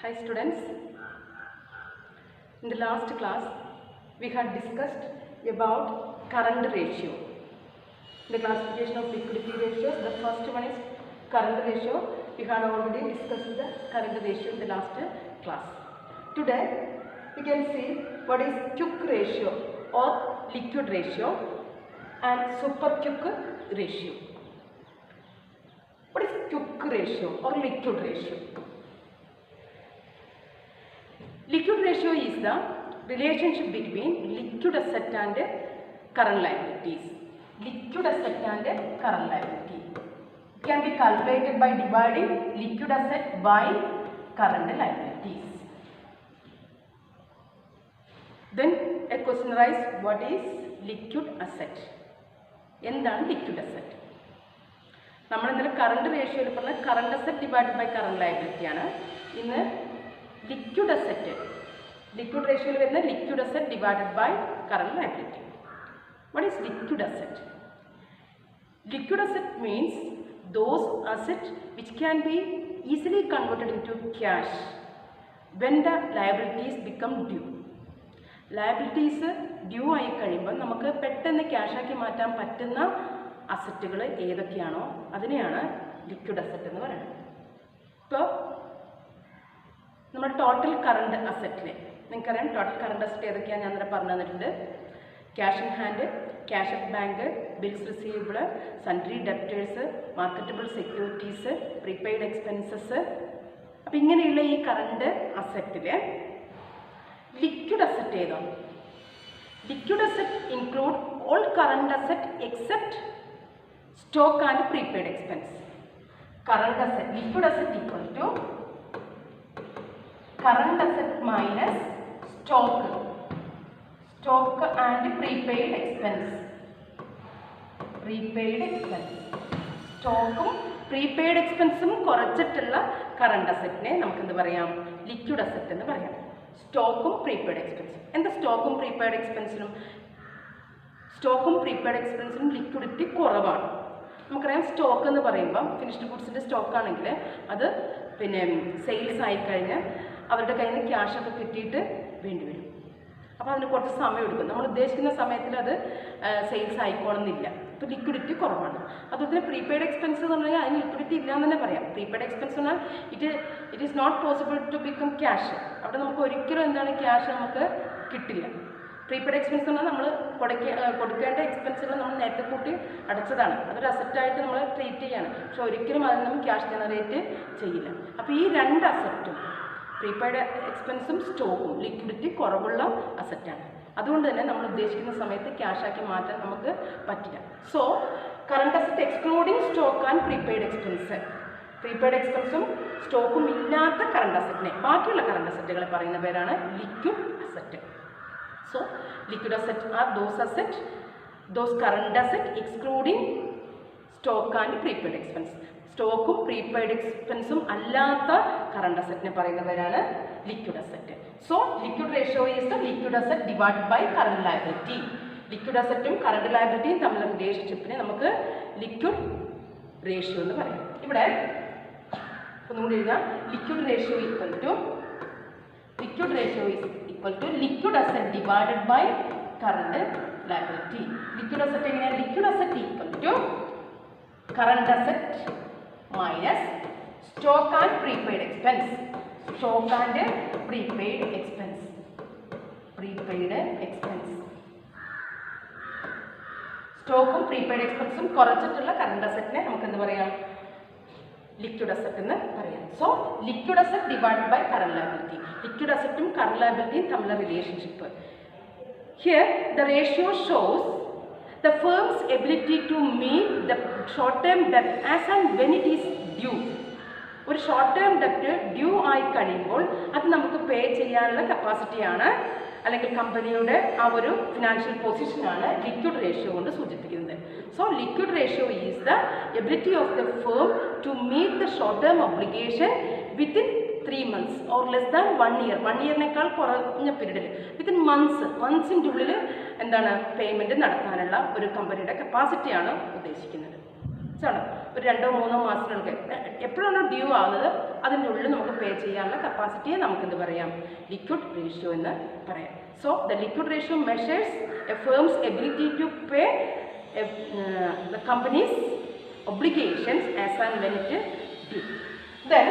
Hi students, in the last class we had discussed about current ratio. The classification of liquidity ratios, the first one is current ratio. We had already discussed the current ratio in the last class. Today we can see what is quick ratio or liquid ratio and super quick ratio. What is quick ratio or liquid ratio? Liquid ratio is the relationship between liquid asset and current liabilities. Liquid asset and current liability can be calculated by dividing liquid asset by current liabilities. Then a question arises, what is liquid asset? എന്താണ് liquid asset? നമ്മൾ ഇന്നലെ current റേഷ്യോയിൽ പറഞ്ഞ current asset divided by current liability ആണ്. ഇന്ന് liquid asset, liquid റേഷ്യോയിൽ വരുന്ന liquid asset divided by current liability. What is liquid asset? Liquid asset means those assets which can be easily converted into cash when the liabilities become due. Liabilities due ആയി കഴിയുമ്പോൾ നമുക്ക് പെട്ടെന്ന് ക്യാഷാക്കി മാറ്റാൻ പറ്റുന്ന അസറ്റുകൾ ഏതൊക്കെയാണോ അതിനെയാണ് liquid asset എന്ന് പറയുന്നത്. ഇപ്പോൾ നമ്മുടെ ടോട്ടൽ കറണ്ട് അസറ്റിൽ നിങ്ങൾക്കറിയാം ടോട്ടൽ കറണ്ട് അസറ്റ് ഏതൊക്കെയാണ് ഞാൻ അന്നേരം പറഞ്ഞു തന്നിട്ടുണ്ട്. Cash in hand, cash at bank, bills receivable, sundry debtors, marketable securities, prepaid expenses. അപ്പം ഇങ്ങനെയുള്ള ഈ കറണ്ട് അസറ്റിൽ ലിക്വിഡ് അസറ്റ് ഏതാണ്? Liquid asset include all current asset except stock and prepaid expense. Current asset, liquid asset equal to current asset minus stock, stock and prepaid expense. Prepaid expense, സ്റ്റോക്കും prepaid എക്സ്പെൻസും കുറച്ചിട്ടുള്ള current അസറ്റിനെ നമുക്ക് എന്ത് പറയാം? Liquid asset എന്ന് പറയാം. സ്റ്റോക്കും പ്രീപെയ്ഡ് എക്സ്പെൻസും. എന്താ സ്റ്റോക്കും പ്രീപെയ്ഡ് എക്സ്പെൻസിനും? സ്റ്റോക്കും പ്രീപെയ്ഡ് എക്സ്പെൻസിനും ലിക്വിഡിറ്റി കുറവാണ്. നമുക്കറിയാം സ്റ്റോക്ക് എന്ന് പറയുമ്പം ഫിനിഷ്ഡ് ഗുഡ്സിൻ്റെ സ്റ്റോക്കാണെങ്കിൽ അത് പിന്നെ സെയിൽസ് ആയിക്കഴിഞ്ഞ് അവരുടെ കയ്യിൽ നിന്ന് ക്യാഷൊക്കെ കിട്ടിയിട്ട് വേണ്ടി വരും. അപ്പോൾ അതിന് കുറച്ച് സമയം എടുക്കും. നമ്മൾ ഉദ്ദേശിക്കുന്ന സമയത്തിൽ അത് സെയിൽസ് ആയിക്കോണമെന്നില്ല. ഇപ്പോൾ ലിക്വിഡിറ്റി കുറവാണ്. അതുപോലെ തന്നെ പ്രീപെയ്ഡ് എക്സ്പെൻസ് എന്ന് പറഞ്ഞാൽ അതിന് ലിക്വിഡിറ്റി ഇല്ലയെന്ന് തന്നെ പറയാം. പ്രീപെയ്ഡ് എക്സ്പെൻസ് എന്നാൽ it is not possible to become cash. അവിടെ നമുക്ക് ഒരിക്കലും എന്താണ് ക്യാഷ് നമുക്ക് കിട്ടില്ല. പ്രീപെയ്ഡ് എക്സ്പെൻസ് എന്നാൽ നമ്മൾ കൊടുക്കേണ്ട എക്സ്പെൻസുകൾ നമ്മൾ നേരത്തെ കൂട്ടി അടച്ചതാണ്. അതൊരു അസറ്റായിട്ട് നമ്മൾ ട്രീറ്റ് ചെയ്യാണ്. പക്ഷെ ഒരിക്കലും അതിൽ നിന്നും ക്യാഷ് ജനറേറ്റ് ചെയ്യില്ല. അപ്പോൾ ഈ രണ്ട് അസറ്റും പ്രീപെയ്ഡ് എക്സ്പെൻസും സ്റ്റോക്കും ലിക്വിഡിറ്റി കുറവുള്ള അസറ്റാണ്. അതുകൊണ്ട് തന്നെ നമ്മൾ ഉദ്ദേശിക്കുന്ന സമയത്ത് ക്യാഷാക്കി മാറ്റാൻ നമുക്ക് പറ്റില്ല. So current asset excluding stock and prepaid expense, prepaid എക്സ്പെൻസും സ്റ്റോക്കും ഇല്ലാത്ത കറണ്ട് അസറ്റിനെ, ബാക്കിയുള്ള കറണ്ട് അസറ്റുകളെ പറയുന്ന പേരാണ് liquid asset. So liquid asset are those current asset excluding stock and prepaid expense. സ്റ്റോക്കും പ്രീപെയ്ഡ് എക്സ്പെൻസും അല്ലാത്ത കറണ്ട് അസറ്റിനെ പറയുന്ന പേരാണ് liquid asset. So liquid ratio is the liquid asset divided by current liability. Liquid അസറ്റും കറണ്ട് ലയബിലിറ്റിയും തമ്മിലുള്ള റിലേഷൻഷിപ്പിനെ നമുക്ക് ലിക്വിഡ് റേഷ്യോ എന്ന് പറയാം. ഇവിടെ ഒന്നുകൂടി എഴുതാം. Liquid ratio equal to liquid asset divided by current liability. Liquid asset എങ്ങനെയാണ്? Liquid asset equal to current asset minus stock and prepaid expense. Stock and prepaid expense. സ്റ്റോക്കും പ്രീപെയ്ഡ് എക്സ്പെൻസും കുറച്ചിട്ടുള്ള കറണ്ട് അസറ്റിനെ നമുക്ക് എന്ത് പറയാം? ലിക്വിഡ് അസറ്റ് എന്ന് പറയാം. So liquid asset divided by current liability. Liquid അസറ്റും കറണ്ട് ലയബിലിറ്റിയും തമ്മിലുള്ള റിലേഷൻഷിപ്പ്. Here the ratio shows the firm's ability to meet the short term debt as and when it is due. ഒരു ഷോർട്ട് ടേം ഡെപ്റ്റ് ഡ്യൂ ആയി കഴിയുമ്പോൾ അത് നമുക്ക് പേ ചെയ്യാനുള്ള കപ്പാസിറ്റിയാണ്, അല്ലെങ്കിൽ കമ്പനിയുടെ ആ ഒരു ഫിനാൻഷ്യൽ പൊസിഷനാണ് ലിക്വിഡ് റേഷ്യോ കൊണ്ട് സൂചിപ്പിക്കുന്നത്. So liquid ratio is the ability of the firm to meet the short term obligation within 3 months or less than 1 year. 1 yearനേക്കാൾ കുറഞ്ഞ പീരീഡിൽ വിത്തിൻ മന്ത്സിൻ്റെ ഉള്ളിൽ എന്താണ് പേയ്മെൻറ്റ് നടത്താനുള്ള ഒരു കമ്പനിയുടെ കപ്പാസിറ്റിയാണ് ഉദ്ദേശിക്കുന്നത്. ഒരു 2-3 മാസങ്ങൾക്ക് എപ്പോഴാണോ ഡ്യൂ ആവുന്നത് അതിൻ്റെ ഉള്ളിൽ നമുക്ക് പേ ചെയ്യാനുള്ള കപ്പാസിറ്റിയെ നമുക്കെന്ത് പറയാം, ലിക്വിഡ് റേഷ്യോ എന്ന് പറയാം. So the liquid ratio measures a firm's ability to pay the company's obligations as and when it is due. Then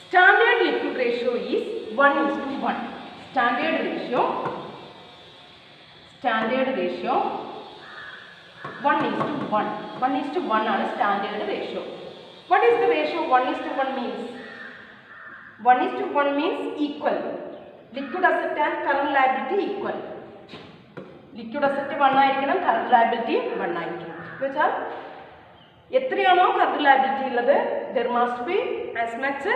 standard liquid ratio is 1:1. Standard ratio 1:1. 1:1 ആണ് standard ratio. What is the ratio 1:1 means? 1:1 means equal. Liquid asset and current liability equal. Liquid asset 1 ആയിരിക്കണം, current liability 1 ആയിരിക്കണം. എന്ന് വെച്ചാൽ എത്രയാണോ current liability ഉള്ളത് there must be as much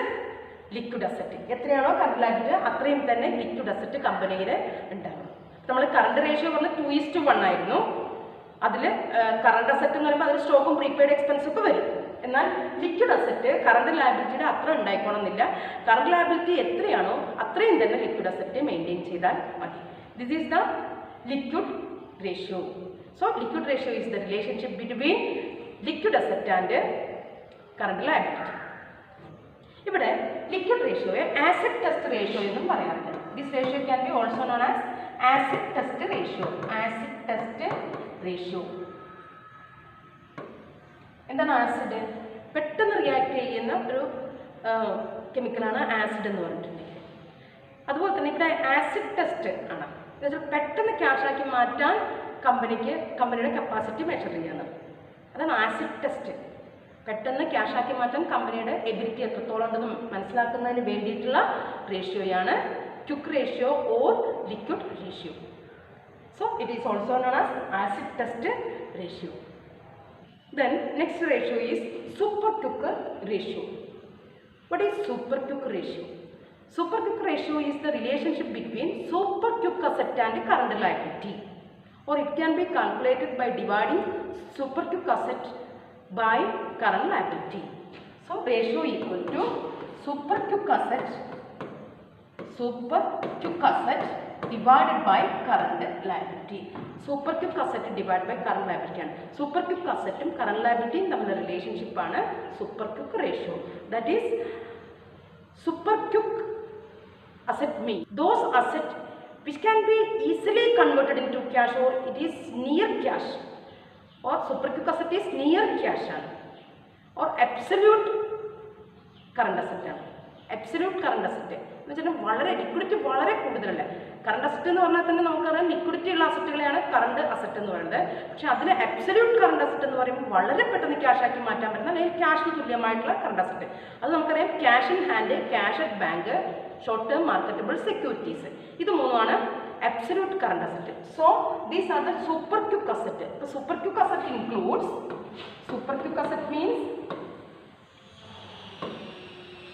liquid asset. എത്രയാണോ current liability അത്രയും തന്നെ ലിക്വിഡ് അസറ്റ് കമ്പനിയിൽ ഉണ്ടാകും. നമ്മൾ കറണ്ട് റേഷ്യോ പറഞ്ഞാൽ 2:1 ആയിരുന്നു. അതിൽ കറണ്ട് അസറ്റ് എന്ന് പറയുമ്പോൾ അതിൽ സ്റ്റോക്കും പ്രീപെയ്ഡ് എക്സ്പെൻസും ഒക്കെ വരും. എന്നാൽ ലിക്വിഡ് അസറ്റ് കറണ്ട് ലയബിലിറ്റിയുടെ അത്ര ഉണ്ടായിക്കോണമെന്നില്ല. കറണ്ട് ലയബിലിറ്റി എത്രയാണോ അത്രയും തന്നെ ലിക്വിഡ് അസറ്റ് മെയിൻറ്റെയിൻ ചെയ്താൽ മതി. This is the liquid ratio. So liquid ratio is the relationship between liquid asset and current liability. ഇവിടെ liquid ratio asset test ratio എന്നും പറയാറുണ്ട്. This ratio can be also known as acid test ratio. Acid test ratio. എന്താണ് acid? പെട്ടെന്ന് react ചെയ്യുന്ന ഒരു കെമിക്കലാണ് acid എന്ന് പറഞ്ഞിട്ടുണ്ടെങ്കിൽ. അതുപോലെ തന്നെ ഇവിടെ ആസിഡ് ടെസ്റ്റ് ആണ്. പെട്ടെന്ന് ക്യാഷാക്കി മാറ്റാൻ കമ്പനിയുടെ കപ്പാസിറ്റി മെഷർ ചെയ്യുന്നത്. അതാണ് ആസിഡ് ടെസ്റ്റ്. പെട്ടെന്ന് ക്യാഷാക്കി മാറ്റാൻ കമ്പനിയുടെ എബിലിറ്റി എത്രത്തോളം ഉണ്ടെന്ന് മനസ്സിലാക്കുന്നതിന് വേണ്ടിയിട്ടുള്ള റേഷ്യോയാണ് quick ratio or liquid ratio. So it is also known as acid test ratio. Then next ratio is super quick ratio. What is super quick ratio? Super quick ratio is the relationship between super quick asset and current liability, or it can be calculated by dividing super quick asset by current liability. So ratio equal to super quick asset divided by current liability. Super quick asset divided by current liability ആണ്. Super quick asset ഉം current liability തമ്മിലുള്ള relationship ആണ് super quick ratio. That is super quick asset mean those assets which can be easily converted into cash or it is near cash, or super quick asset is near cash or absolute current asset ആണ്. absolute current asset എന്ന് വെച്ചാൽ വളരെ liquidity വളരെ കൂടുതലല്ല. Current asset എന്ന് പറഞ്ഞാൽ തന്നെ നമുക്കറിയാം liquidity ഉള്ള അസറ്റുകളെയാണ് കറണ്ട് അസറ്റ് എന്ന് പറയുന്നത്. പക്ഷേ അതിൽ അബ്സല്യൂട്ട് കറണ്ട് അസറ്റ് എന്ന് പറയുമ്പോൾ വളരെ പെട്ടെന്ന് ക്യാഷാക്കി മാറ്റാൻ പറ്റുന്ന അല്ലെങ്കിൽ ക്യാഷിന് തുല്യമായിട്ടുള്ള കറണ്ട് അസറ്റ്. അത് നമുക്കറിയാം cash in hand, cash at bank, short term marketable securities. ഇത് മൂന്നുമാണ് absolute current asset. So these are the super quick asset. The super quick asset includes, super quick asset means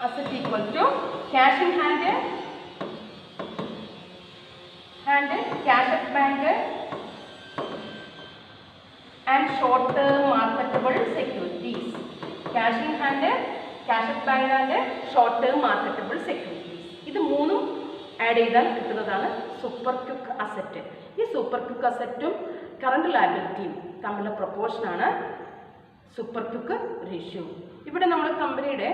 asset equal to cash in hand, cash at bank and short term marketable securities. Cash in hand, cash at bank and short term marketable securities. ഇത് മൂന്നും add ചെയ്താൽ കിട്ടുന്നതാണ് super quick asset. ഈ super quick അസറ്റും current ലയബിലിറ്റിയും തമ്മിലുള്ള പ്രൊപ്പോർഷനാണ് super quick ratio. ഇവിടെ നമ്മൾ കമ്പനിയുടെ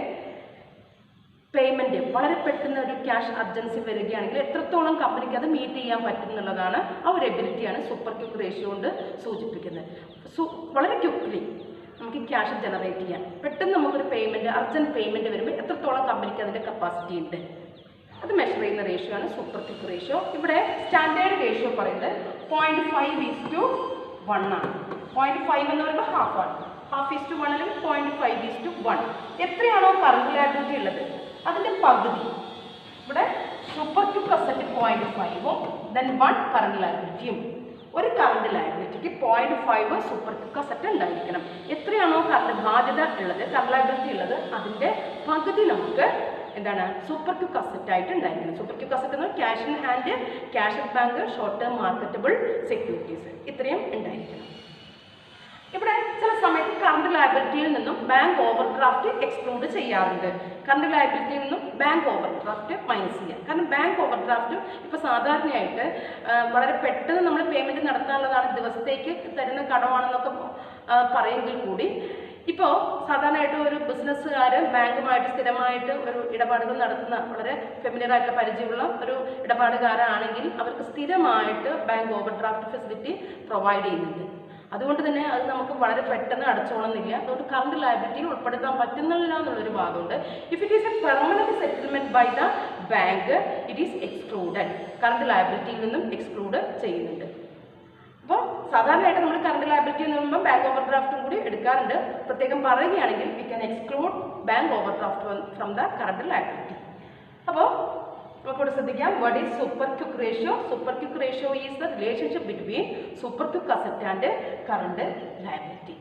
പേയ്മെൻറ്റ് വളരെ പെട്ടെന്ന് ഒരു ക്യാഷ് അർജൻസി വരികയാണെങ്കിൽ എത്രത്തോളം കമ്പനിക്ക് അത് മീറ്റ് ചെയ്യാൻ പറ്റും എന്നുള്ളതാണ് ആ ഒരു എബിലിറ്റിയാണ് സൂപ്പർ ക്വിക്ക് റേഷ്യോ കൊണ്ട് സൂചിപ്പിക്കുന്നത്. വളരെ ക്വിക്ക്ലി നമുക്ക് ക്യാഷ് ജനറേറ്റ് ചെയ്യാം. പെട്ടെന്ന് നമുക്കൊരു പേയ്മെൻറ്റ്, അർജൻറ്റ് പേയ്മെൻറ്റ് വരുമ്പോൾ എത്രത്തോളം കമ്പനിക്ക് അതിൻ്റെ കപ്പാസിറ്റി ഉണ്ട് അത് മെഷർ ചെയ്യുന്ന റേഷ്യോ ആണ് സൂപ്പർ ക്വിക്ക് റേഷ്യോ. ഇവിടെ സ്റ്റാൻഡേർഡ് റേഷ്യോ പറയുന്നത് 0.5:1 ആണ്. 0.5 എന്ന് പറയുമ്പോൾ ഹാഫ് ആണ്. 1/2:1 അല്ലെങ്കിൽ 0.5:1. എത്രയാണോ കറണ്ട് ലയബിലിറ്റി ഉള്ളത് അതിൻ്റെ പകുതി. ഇവിടെ സൂപ്പർ ക്വിക്ക് അസറ്റ് 0.5ഉം ദെൻ 1 കറണ്ട് ലയബിലിറ്റിയും. ഒരു കറണ്ട് ലയബിലിറ്റിക്ക് 0.5 സൂപ്പർ ക്വിക്ക് അസറ്റ് ഉണ്ടായിരിക്കണം. എത്രയാണോ കറണ്ട് ബാധ്യത ഉള്ളത്, കറണ്ട് ലയബിലിറ്റി ഉള്ളത് അതിൻ്റെ പകുതി നമുക്ക് എന്താണ് സൂപ്പർ ക്വിക്ക് അസറ്റ് ആയിട്ട് ഉണ്ടായിരിക്കണം. സൂപ്പർ ക്വിക്ക് അസറ്റ് എന്ന് പറഞ്ഞാൽ cash in hand, cash at bank, short term marketable securities ഇത്രയും ഉണ്ടായിരിക്കണം. ഇവിടെ ചില സമയത്ത് കറണ്ട് ലയബിലിറ്റിയിൽ നിന്നും ബാങ്ക് ഓവർ ഡ്രാഫ്റ്റ് എക്സ്ക്ലൂഡ് ചെയ്യാറുണ്ട്. കറണ്ട് ലയബിലിറ്റിയിൽ നിന്നും ബാങ്ക് ഓവർ ഡ്രാഫ്റ്റ് മൈനസ് ചെയ്യാം. കാരണം ബാങ്ക് ഓവർ ഡ്രാഫ്റ്റ് ഇപ്പോൾ സാധാരണയായിട്ട് വളരെ പെട്ടെന്ന് നമ്മൾ പേയ്മെൻറ്റ് നടത്താനുള്ളതാണ്, ദിവസത്തേക്ക് തരുന്ന കടമാണെന്നൊക്കെ പറയുമെങ്കിൽ കൂടി ഇപ്പോൾ സാധാരണയായിട്ട് ഒരു ബിസിനസ്സുകാർ ബാങ്കുമായിട്ട് സ്ഥിരമായിട്ട് ഒരു ഇടപാടുകൾ നടത്തുന്ന വളരെ ഫെമിലിയർ ആയിട്ടുള്ള പരിചയമുള്ള ഒരു ഇടപാടുകാരാണെങ്കിൽ അവർക്ക് സ്ഥിരമായിട്ട് bank over draft facility provide ചെയ്യുന്നുണ്ട്. അതുകൊണ്ട് തന്നെ അത് നമുക്ക് വളരെ പെട്ടെന്ന് അടച്ചോണമെന്നില്ല. അതുകൊണ്ട് കറണ്ട് ലയബിലിറ്റിയിൽ ഉൾപ്പെടുത്താൻ പറ്റുന്നില്ല എന്നുള്ളൊരു ഭാഗമുണ്ട്. If it is a permanent settlement by the bank it is excluded, current ലയബിലിറ്റിയിൽ നിന്നും എക്സ്ക്ലൂഡ് ചെയ്യുന്നുണ്ട്. അപ്പോൾ സാധാരണയായിട്ട് നമ്മൾ കറണ്ട് ലയബിലിറ്റി എന്ന് പറയുമ്പോൾ ബാങ്ക് ഓവർ ഡ്രാഫ്റ്റും കൂടി എടുക്കാറുണ്ട്. പ്രത്യേകം പറയുകയാണെങ്കിൽ we can exclude bank over draft from the current liability. അപ്പോൾ നമുക്കിവിടെ ശ്രദ്ധിക്കാം, what is super quick ratio? Super quick ratio is the relationship between super quick asset and current liability.